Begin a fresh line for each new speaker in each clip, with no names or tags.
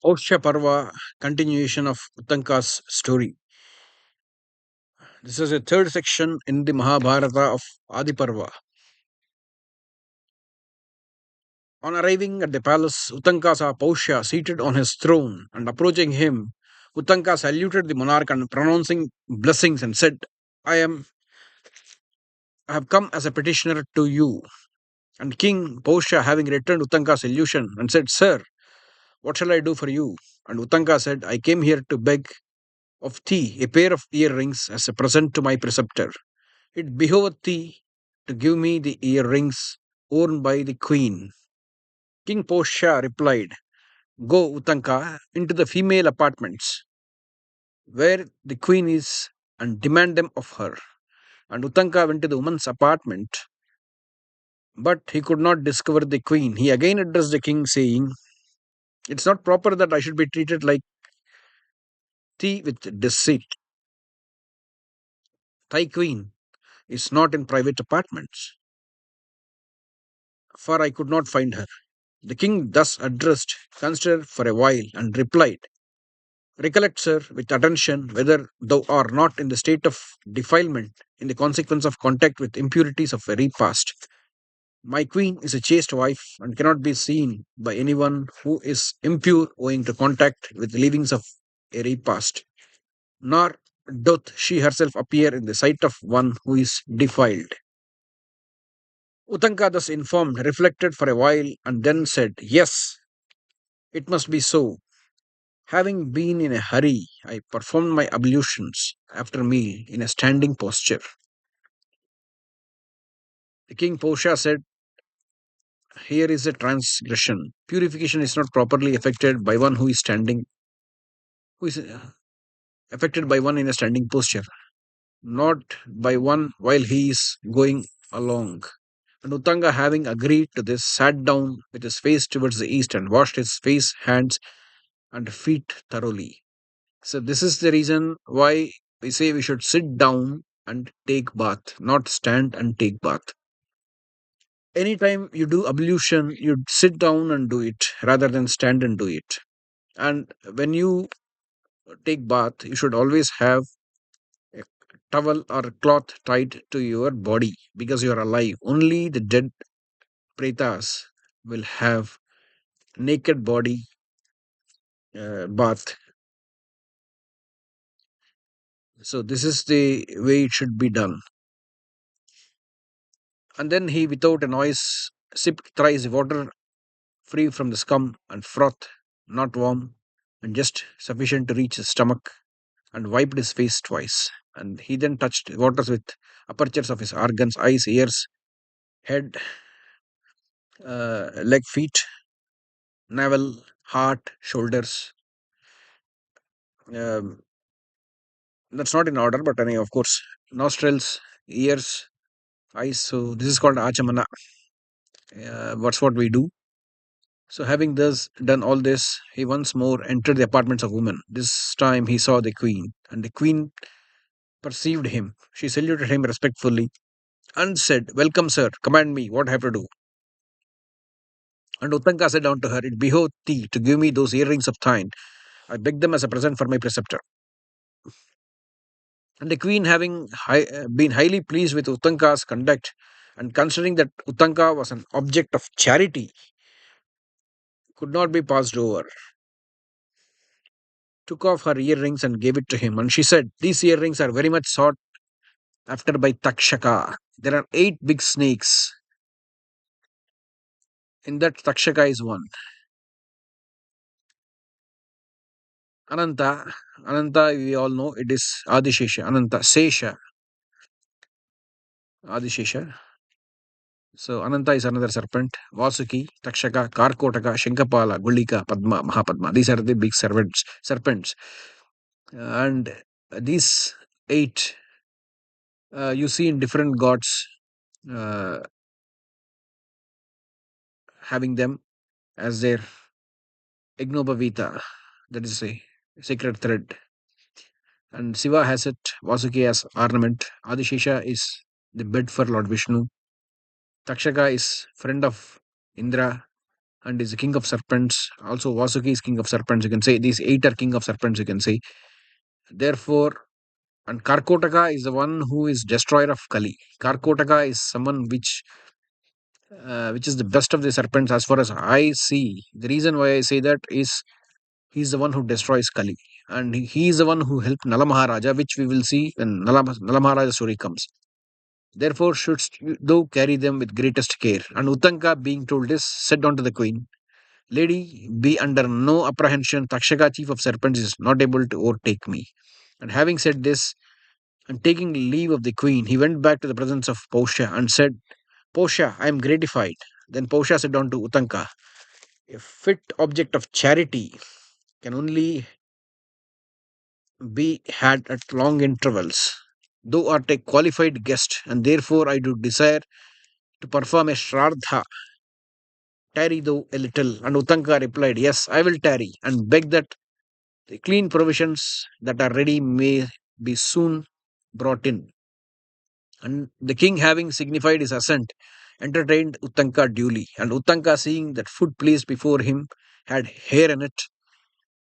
Paushya Parva, continuation of Utanka's story. This is a third section in the Mahabharata of Adi Parva. On arriving at the palace, Utanka saw Paushya seated on his throne, and approaching him, Utanka saluted the monarch and pronouncing blessings and said, I have come as a petitioner to you. And King Paushya, having returned Utanka's salutation, and said, Sir, what shall I do for you? And Utanka said, I came here to beg of thee a pair of earrings as a present to my preceptor. It behoveth thee to give me the earrings worn by the queen. King Portia replied, Go, Utanka, into the female apartments where the queen is and demand them of her. And Utanka went to the woman's apartment, but he could not discover the queen. He again addressed the king, saying, It's not proper that I should be treated like thee with deceit. Thy queen is not in private apartments, for I could not find her. The king thus addressed, considered for a while, and replied, Recollect, sir, with attention, whether thou art not in the state of defilement in the consequence of contact with impurities of a repast. My queen is a chaste wife and cannot be seen by anyone who is impure owing to contact with leavings of a repast, nor doth she herself appear in the sight of one who is defiled. Utanka, thus informed, reflected for a while and then said, Yes, it must be so. Having been in a hurry, I performed my ablutions after meal in a standing posture. The king Posha said, Here is a transgression. Purification is not properly effected by one who is affected by one in a standing posture, not by one while he is going along. And Utanga, having agreed to this, sat down with his face towards the east and washed his face, hands, and feet thoroughly. So this is the reason why we say we should sit down and take bath, not stand and take bath. Anytime you do ablution, you sit down and do it rather than stand and do it. And when you take bath, you should always have a towel or cloth tied to your body because you are alive. Only the dead pretas will have naked body bath. So this is the way it should be done. And then he, without a noise, sipped thrice water free from the scum and froth, not warm, and just sufficient to reach his stomach, and wiped his face twice. And he then touched waters with apertures of his organs, eyes, ears, head, leg, feet, navel, heart, shoulders. Um, that's not in order, but of course, nostrils, ears, eyes. So this is called achamana. What's what we do. So, having thus done all this, he once more entered the apartments of women. This time he saw the queen, and the queen perceived him. She saluted him respectfully and said, Welcome, sir, command me, what I have to do? And Utanka said unto her, It behoved thee to give me those earrings of thine. I beg them as a present for my preceptor. And the queen, having been highly pleased with Utanka's conduct, and considering that Utanka was an object of charity, could not be passed over, took off her earrings and gave it to him. And she said, These earrings are very much sought after by Takshaka. There are 8 big snakes. In that, Takshaka is one. Ananta, Ananta, we all know it is Adishesha. Ananta, Sesha, Adishesha. So Ananta is another serpent. Vasuki, Takshaka, Karkotaka, Shankapala, Gulika, Padma, Mahapadma. These are the big serpents. And these 8 you see in different gods uh, having them as their Ignobavita. That is a sacred thread. And Shiva has it, Vasuki as ornament. Adishesha is the bed for Lord Vishnu. Takshaka is friend of Indra. and is the king of serpents. Also, Vasuki is king of serpents. You can say these eight are king of serpents. You can say. Therefore, and Karkotaka is the one who is destroyer of Kali. Karkotaka is someone which is the best of the serpents as far as I see. The reason why I say that is he's the one who destroys Kali, and he is the one who helped Nala Maharaja, which we will see when Nala Maharaja story comes. Therefore, shouldst thou carry them with greatest care. And Utanka, being told this, said unto the queen, Lady, be under no apprehension. Takshaka, chief of serpents, is not able to overtake me. And having said this, and taking leave of the queen, he went back to the presence of Paushya and said, Paushya, I am gratified. Then Paushya said unto Utanka, a fit object of charity can only be had at long intervals. Thou art a qualified guest, and therefore I do desire to perform a shraddha. Tarry thou a little. And Utanka replied, Yes, I will tarry, and beg that the clean provisions that are ready may be soon brought in. And the king, having signified his assent, entertained Utanka duly. And Utanka, seeing that food placed before him had hair in it,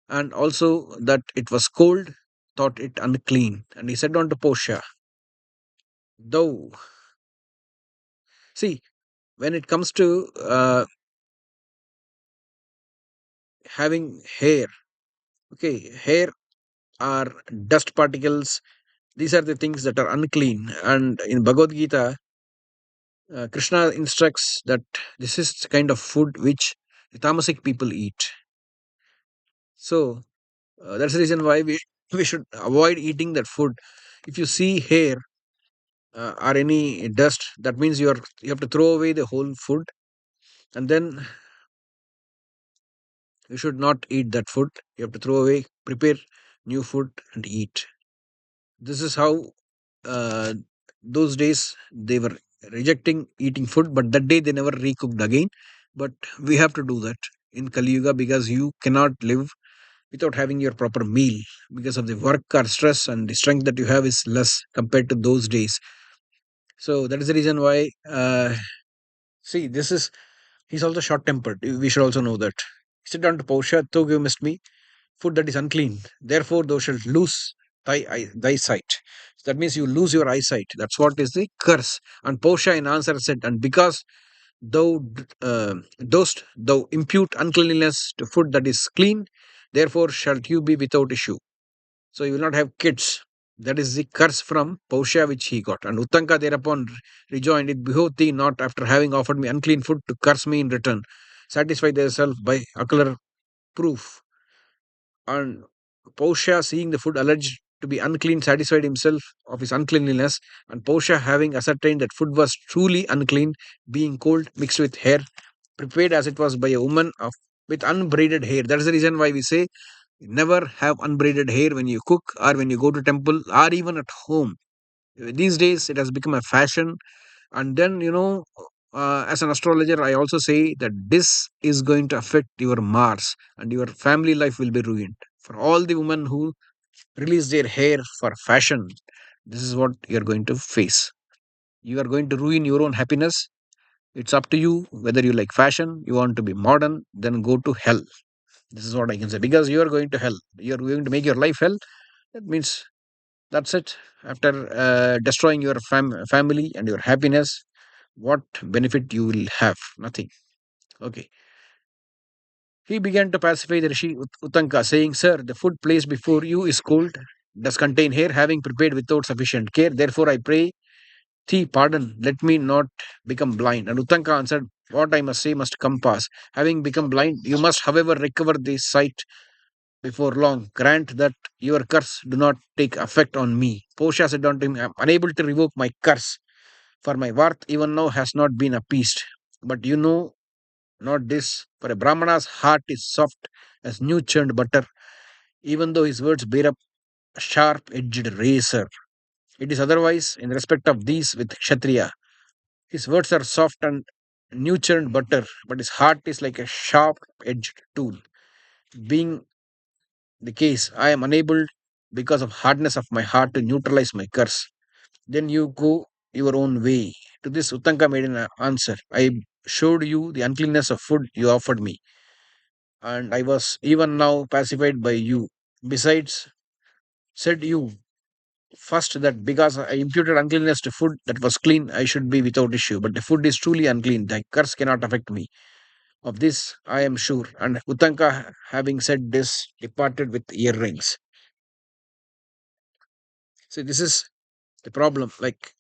and also that it was cold, thought it unclean. And he said unto Portia, Thou, see, when it comes to having hair, okay, hair are dust particles. These are the things that are unclean. And in Bhagavad Gita, Krishna instructs that this is the kind of food which the tamasic people eat. So that's the reason why we should avoid eating that food. If you see hair or any dust, that means you have to throw away the whole food, and then you should not eat that food. You have to throw away, prepare new food, and eat. This is how uh, those days they were rejecting eating food, but that day they never recooked again. But we have to do that in Kali Yuga because you cannot live without having your proper meal because of the work or stress, and the strength that you have is less compared to those days. So that is the reason why. See, this is he's also short tempered. We should also know that. He said unto Portia, Thou givest me food that is unclean. Therefore, thou shalt lose thy sight. That means you lose your eyesight. That's what is the curse. And Portia in answer said, And because dost thou impute uncleanliness to food that is clean, therefore shalt you be without issue. So you will not have kids. That is the curse from Pausha which he got. And Utanka thereupon rejoined, It behoved thee not, after having offered me unclean food, to curse me in return. Satisfy thyself by ocular proof. And Pausha, seeing the food alleged to be unclean, satisfied himself of his uncleanliness. And Pausha, having ascertained that food was truly unclean, being cold, mixed with hair, prepared as it was by a woman with unbraided hair. That is the reason why we say never have unbraided hair when you cook or when you go to temple or even at home. These days it has become a fashion. And then as an astrologer, I also say that this is going to affect your Mars, and your family life will be ruined. For all the women who release their hair for fashion, this is what you are going to face. You are going to ruin your own happiness. It's up to you whether you like fashion, you want to be modern, then go to hell. This is what I can say, because you are going to hell. You are going to make your life hell. That means that's it. After destroying your family and your happiness, what benefit you will have? Nothing. Okay. He began to pacify the Rishi Utanka, saying, Sir, the food placed before you is cold, does contain hair, having prepared without sufficient care. Therefore, I pray thee pardon, let me not become blind. And Utanka answered, What I must say must come pass. Having become blind, you must, however, recover the sight before long. Grant that your curse do not take effect on me. Portia said unto him, I am unable to revoke my curse, for my worth even now has not been appeased. But you know not this, for a Brahmana's heart is soft as new churned butter, even though his words bear up a sharp edged razor. It is otherwise in respect of these with Kshatriya. His words are soft and new churned butter, but his heart is like a sharp edged tool. Being the case, I am unable, because of hardness of my heart, to neutralize my curse. Then you go your own way. To this, Utanka made an answer. I showed you the uncleanness of food you offered me, and I was even now pacified by you. Besides, said you first that because I imputed uncleanness to food that was clean, I should be without issue. But the food is truly unclean. The curse cannot affect me. Of this I am sure. And Utanka, having said this, departed with earrings. See, this is the problem. Like,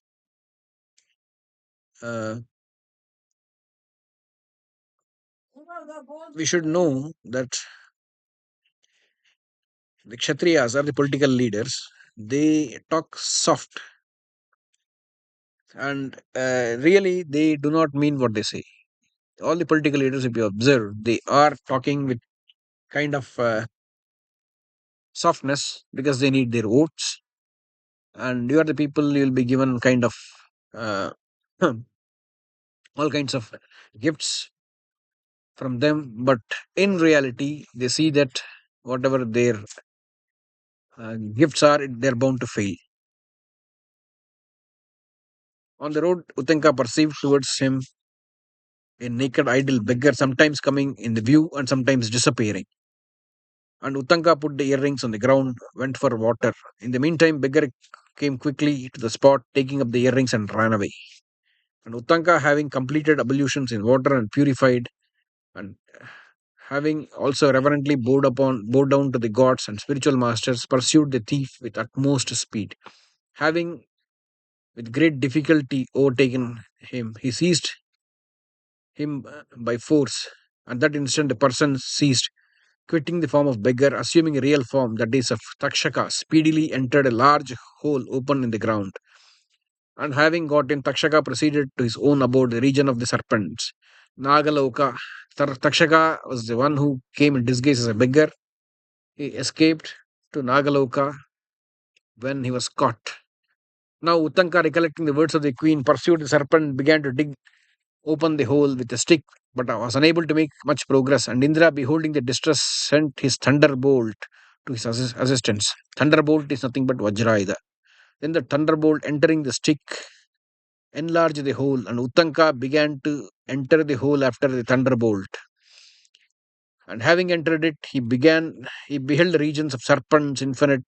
uh, we should know that the Kshatriyas are the political leaders. They talk soft and really they do not mean what they say. All the political leaders, if you observe, they are talking with kind of softness because they need their votes, and you are the people, you will be given kind of uh, all kinds of gifts from them, but in reality they see that whatever their gifts are, they're bound to fail. On the road, Utanka perceived towards him a naked idle beggar, sometimes coming in the view and sometimes disappearing. And Utanka put the earrings on the ground, went for water. In the meantime, beggar came quickly to the spot, taking up the earrings and ran away. And Utanka, having completed ablutions in water and purified, and having also reverently bowed down to the gods and spiritual masters, pursued the thief with utmost speed. Having with great difficulty overtaken him, he seized him by force. At that instant, the person ceased, quitting the form of beggar, assuming a real form, that is of Takshaka, speedily entered a large hole open in the ground. And having got in, Takshaka proceeded to his own abode, the region of the serpents. Nagaloka. Takshaka was the one who came in disguise as a beggar. He escaped to Nagaloka when he was caught. Now Utanka, recollecting the words of the queen, pursued the serpent, began to dig open the hole with a stick, but was unable to make much progress. And Indra, beholding the distress, sent his thunderbolt to his assistance. Thunderbolt is nothing but Vajrayudha. Then the thunderbolt, entering the stick, enlarged the hole, and Utanka began to enter the hole after the thunderbolt. And having entered it, he beheld regions of serpents infinite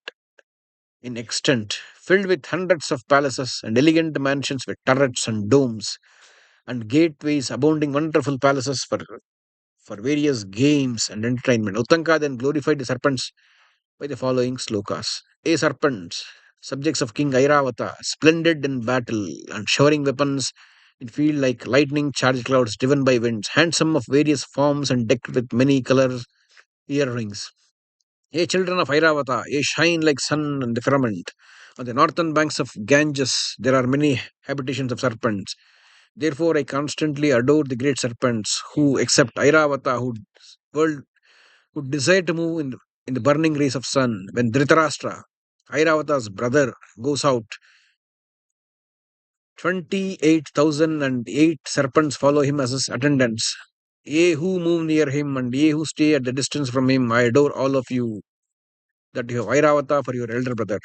in extent, filled with hundreds of palaces and elegant mansions with turrets and domes and gateways abounding wonderful palaces for various games and entertainment. Utanka then glorified the serpents by the following slokas. A serpents, subjects of King Airavata, splendid in battle and showering weapons in field like lightning charged clouds driven by winds, handsome of various forms and decked with many colors earrings. Ye children of Airavata, ye shine like sun in the firmament. On the northern banks of Ganges, there are many habitations of serpents. Therefore, I constantly adore the great serpents who, except Airavata, world, who desire to move in the burning rays of sun. When Dhritarashtra, Airavata's brother, goes out, 28,008 serpents follow him as his attendants. Ye who move near him and ye who stay at the distance from him, I adore all of you, that you have Airavata for your elder brother.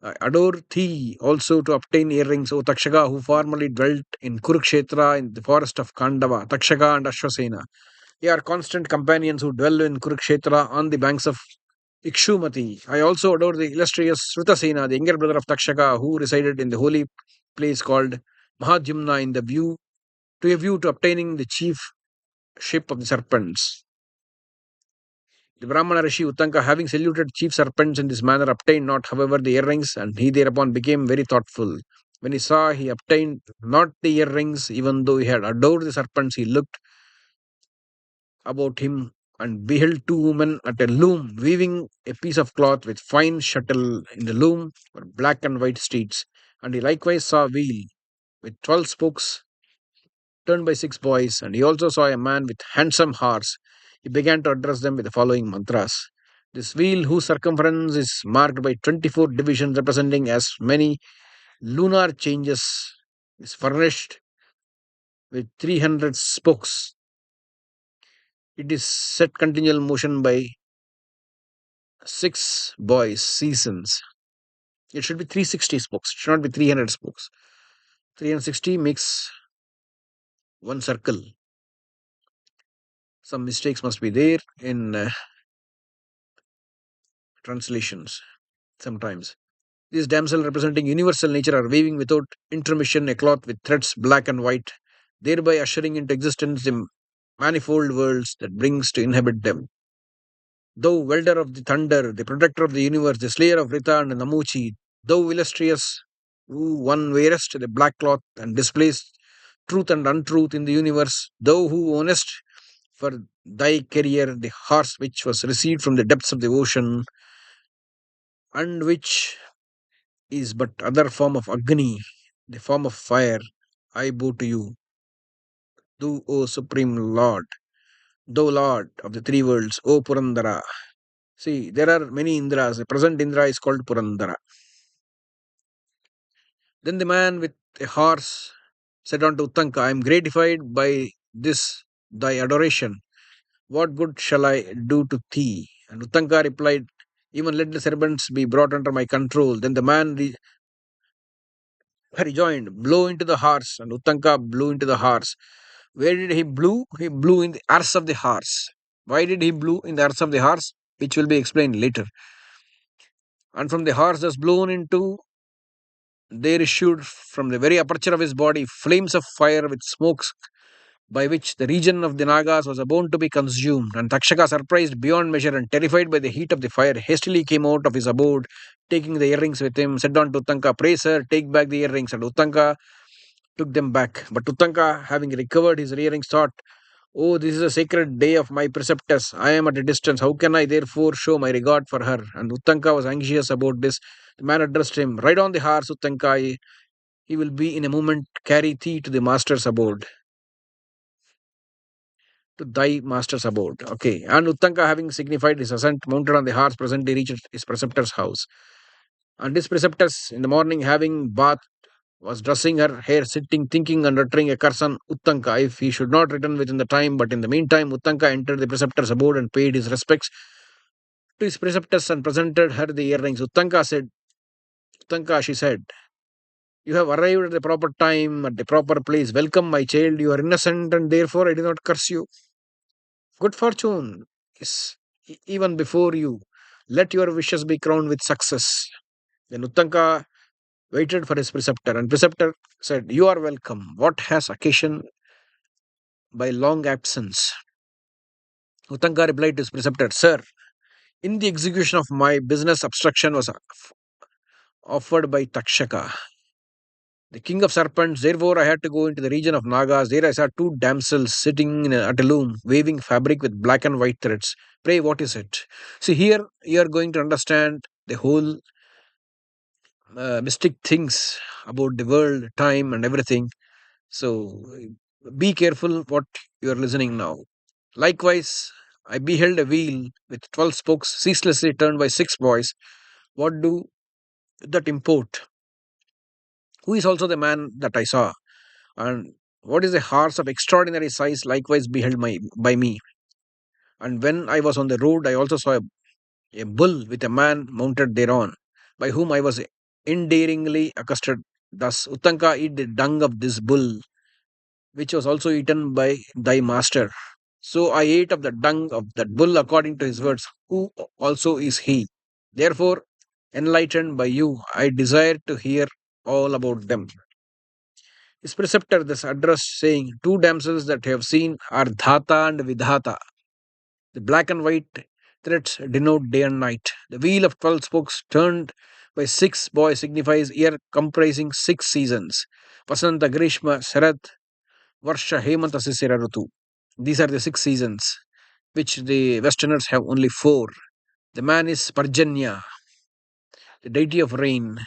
I adore thee also to obtain earrings, O Takshaka, who formerly dwelt in Kurukshetra in the forest of Kandava, Takshaka and Ashwasena. They are constant companions who dwell in Kurukshetra on the banks of Ikshumati. I also adore the illustrious Srutasena, the younger brother of Takshaka, who resided in the holy place called Mahajumna in the view to a view to obtaining the chief ship of the serpents. The Brahmana Rishi Utanka, having saluted chief serpents in this manner, obtained not, however, the earrings, and he thereupon became very thoughtful. When he saw he obtained not the earrings, even though he had adored the serpents, he looked about him and beheld two women at a loom weaving a piece of cloth with fine shuttle. In the loom were black and white streets, and he likewise saw a wheel with 12 spokes turned by 6 boys, and he also saw a man with handsome horse. He began to address them with the following mantras. This wheel, whose circumference is marked by 24 divisions representing as many lunar changes, is furnished with 300 spokes. It is set continual motion by 6 boys seasons. It should be 360 spokes. It should not be 300 spokes. 360 makes one circle. Some mistakes must be there in translations sometimes. These damsel representing universal nature are weaving without intermission a cloth with threads black and white, thereby ushering into existence the manifold worlds that brings to inhabit them. Thou welder of the thunder, the protector of the universe, the slayer of Rita and Namuchi, thou illustrious, who one wearest the black cloth and displayest truth and untruth in the universe, thou who ownest for thy career the horse which was received from the depths of the ocean, and which is but other form of Agni, the form of fire, I bow to you, thou, O Supreme Lord, thou Lord of the three worlds, O Purandara. See, there are many Indras. The present Indra is called Purandara. Then the man with a horse said unto Utanka, I am gratified by this thy adoration. What good shall I do to thee? And Utanka replied, even let the servants be brought under my control. Then the man rejoined, blow into the horse. And Utanka blew into the horse. Where did he blow? He blew in the arse of the horse. Why did he blow in the arse of the horse? Which will be explained later. And from the horse thus blown into, there issued from the very aperture of his body flames of fire with smokes by which the region of the Nagas was about to be consumed. And Takshaka, surprised beyond measure and terrified by the heat of the fire, hastily came out of his abode, taking the earrings with him, said on to Utanka, pray sir, take back the earrings. And Utanka took them back. But Utanka, having recovered his earrings, thought, oh, this is a sacred day of my preceptress. I am at a distance. How can I therefore show my regard for her? And Utanka was anxious about this. The man addressed him, ride on the horse, Utanka. He will be in a moment carry thee to the master's abode. To thy master's abode. Okay. And Utanka, having signified his assent, mounted on the horse, presently reached his preceptor's house. And his preceptress, in the morning, having bath, was dressing her hair, sitting, thinking, and uttering a curse on Uttanka if he should not return within the time. But in the meantime, Uttanka entered the preceptor's abode and paid his respects to his preceptress and presented her the earrings. Uttanka, she said, you have arrived at the proper time, at the proper place. Welcome, my child. You are innocent, and therefore I do not curse you. Good fortune is even before you. Let your wishes be crowned with success. Then Uttanka waited for his preceptor, and preceptor said, you are welcome. What has occasioned by long absence? Utanka replied to his preceptor, sir, in the execution of my business, obstruction was offered by Takshaka, the king of serpents. Therefore, I had to go into the region of Nagas. There I saw two damsels sitting at a loom, waving fabric with black and white threads. Pray, what is it? See, here you are going to understand the whole mystic things about the world, time, and everything. So, be careful what you are listening now. Likewise, I beheld a wheel with 12 spokes ceaselessly turned by 6 boys. What do that import? Who is also the man that I saw? And what is a horse of extraordinary size likewise beheld by me? And when I was on the road, I also saw a bull with a man mounted thereon, by whom I was endearingly accosted. Thus, Utanka, eat the dung of this bull, which was also eaten by thy master. So I ate of the dung of that bull according to his words, who also is he. Therefore, enlightened by you, I desire to hear all about them. His preceptor thus addressed, saying, two damsels that you have seen are Dhata and Vidhata. The black and white threads denote day and night. The wheel of 12 spokes turned by 6 boys signifies year comprising 6 seasons. Vasanta, Grishma, Sharad, Varsha, Hemanta, Sisira, Rutu. These are the 6 seasons, which the Westerners have only 4. The man is Parjanya, the deity of rain,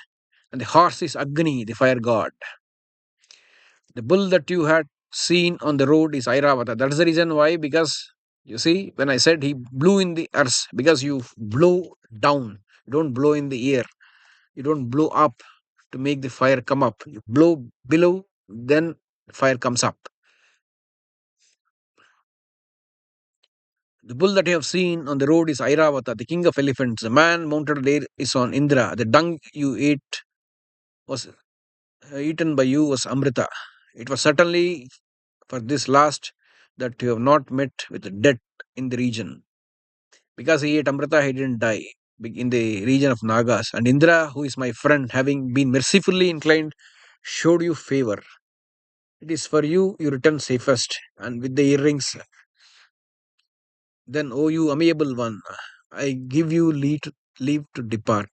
and the horse is Agni, the fire god. The bull that you had seen on the road is Airavata. That is the reason why, because you see, when I said he blew in the earth, because you blow down, you don't blow in the air, you don't blow up to make the fire come up. You blow below, then the fire comes up. The bull that you have seen on the road is Airavata, the king of elephants. The man mounted there is on Indra. The dung you ate was eaten by you was Amrita. It was certainly for this last that you have not met with the death in the region. Because he ate Amrita, he didn't die in the region of Nagas. And Indra, who is my friend, having been mercifully inclined, showed you favor. It is for you, you return safest. And with the earrings, then, O you amiable one, I give you leave to depart.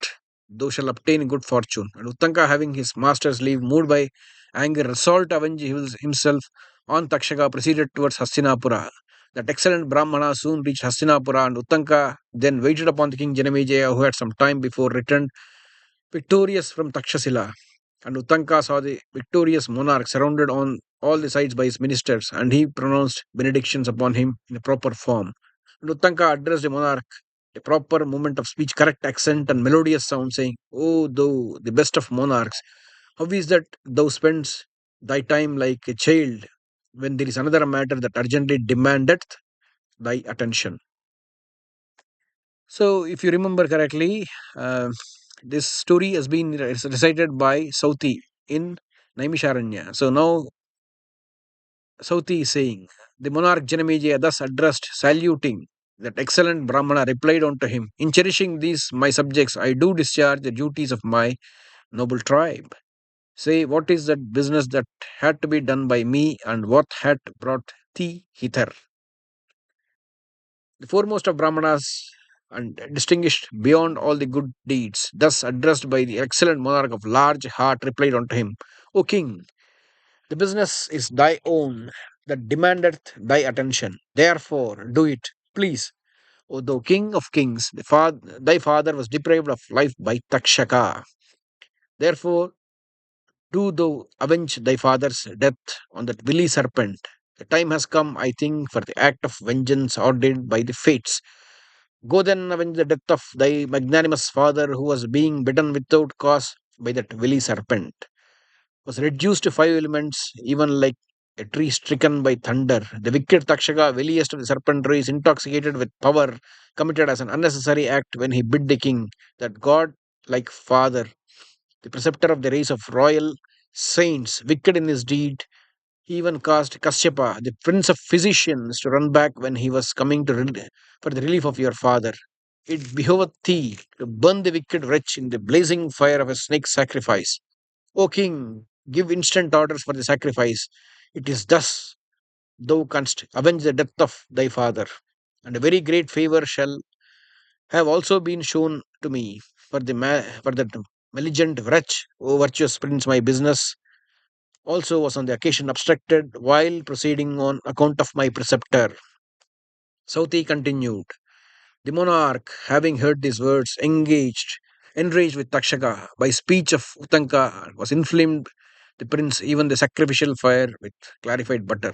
Thou shalt obtain good fortune. And Utanka, having his master's leave, moved by anger, resolved to avenge himself on Takshaka, proceeded towards Hastinapura. That excellent Brahmana soon reached Hastinapura, and Utanka then waited upon the king Janamejeya, who had some time before returned victorious from Takshashila. And Utanka saw the victorious monarch surrounded on all the sides by his ministers, and he pronounced benedictions upon him in a proper form. And Utanka addressed the monarch a proper movement of speech, correct accent, and melodious sound, saying, O thou, the best of monarchs, how is that thou spends thy time like a child when there is another matter that urgently demandeth thy attention? So, if you remember correctly, this story has been recited by Sauti in Naimisharanya. So now Sauti is saying, the monarch Janamejeya thus addressed, saluting that excellent Brahmana, replied unto him, in cherishing these my subjects, I do discharge the duties of my noble tribe. Say, what is that business that had to be done by me, and what had brought thee hither? The foremost of Brahmanas and distinguished beyond all the good deeds, thus addressed by the excellent monarch of large heart, replied unto him, O king, the business is thy own that demandeth thy attention. Therefore, do it, please. O thou king of kings, thy father was deprived of life by Takshaka. Therefore, do thou avenge thy father's death on that willy serpent. The time has come, I think, for the act of vengeance ordained by the fates. Go then avenge the death of thy magnanimous father, who was being bitten without cause by that willy serpent, was reduced to five elements, even like a tree stricken by thunder. The wicked Takshaka, williest of the serpent race, intoxicated with power, committed as an unnecessary act when he bid the king, that god like father, the preceptor of the race of royal saints, wicked in his deed, he even caused Kashyapa, the prince of physicians, to run back when he was coming for the relief of your father. It behoveth thee to burn the wicked wretch in the blazing fire of a snake sacrifice. O king, give instant orders for the sacrifice. It is thus thou canst avenge the death of thy father. And a very great favor shall have also been shown to me for that malignant wretch, O virtuous prince, my business also was on the occasion obstructed while proceeding on account of my preceptor. Sauti continued. The monarch, having heard these words, enraged with Takshaka by speech of Utanka, was inflamed the prince even the sacrificial fire with clarified butter.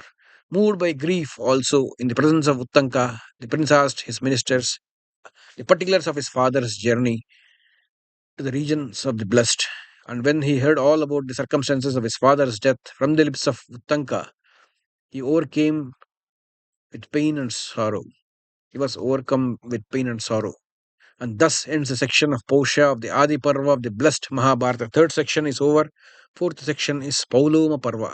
Moved by grief also in the presence of Utanka, the prince asked his ministers the particulars of his father's journey to the regions of the blessed. And when he heard all about the circumstances of his father's death from the lips of Utanka, he overcame with pain and sorrow. He was overcome with pain and sorrow. And thus ends the section of Paushya of the Adi Parva of the blessed Mahabharata. Third section is over. Fourth section is Pauloma Parva.